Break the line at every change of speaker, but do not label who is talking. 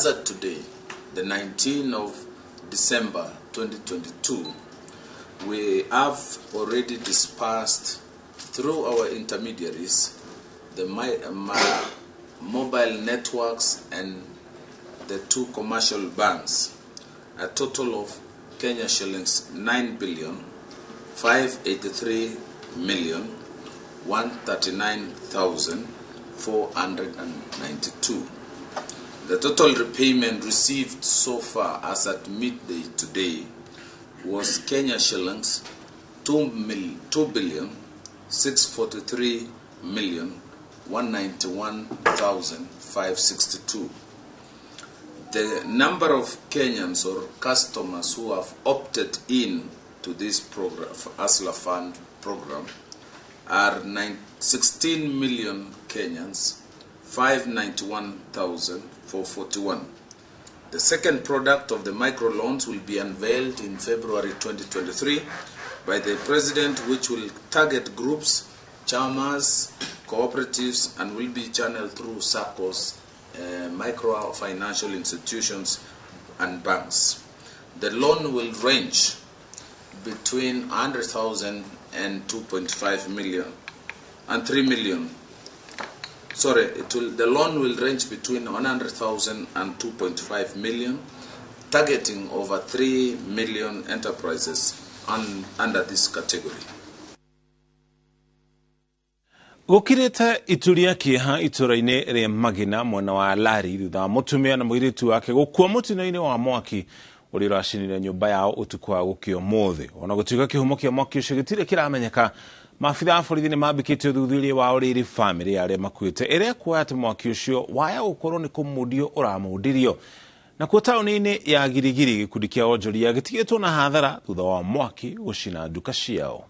As of today, the 19th of December 2022, we have already dispersed through our intermediaries, the mobile networks and the two commercial banks, a total of Kenya shillings 9,583,139,492. The total repayment received so far as at midday today was Kenya shillings 2,643,191,562. The number of Kenyans or customers who have opted in to this program, Hustler Fund program, are 16 million Kenyans, 591,441. The second product of the microloans will be unveiled in February 2023 by the President, which will target groups, chamas, cooperatives, and will be channeled through SACCOs, micro-financial institutions, and banks. The loan will range between 100,000 and 2.5 million and 3 million. The loan will range between 100,000 and 2.5 million, targeting over 3 million enterprises under this category.
Gukirete ituria kiha ituraine ria magina mwana wa Lari thutha mutumia na muiritu wake gukua mutino-ini wa mwaki uri rashinire nyumba yao utuku wa gukio mothe. Ona gutuika kihumo kia mwaki ucio gitire kiramenyeka, maabitha a borithi ni mambikite uthuthuria wao riri family aria makuite iria kuoya ati mwaki ucio waya gukorwo ni kumudio uramundirio. Na kuo tauni-ini ya Girigiri gikundi kia onjoria gitigitwo na hathara thutha wa mwaki gucina nduka ciao.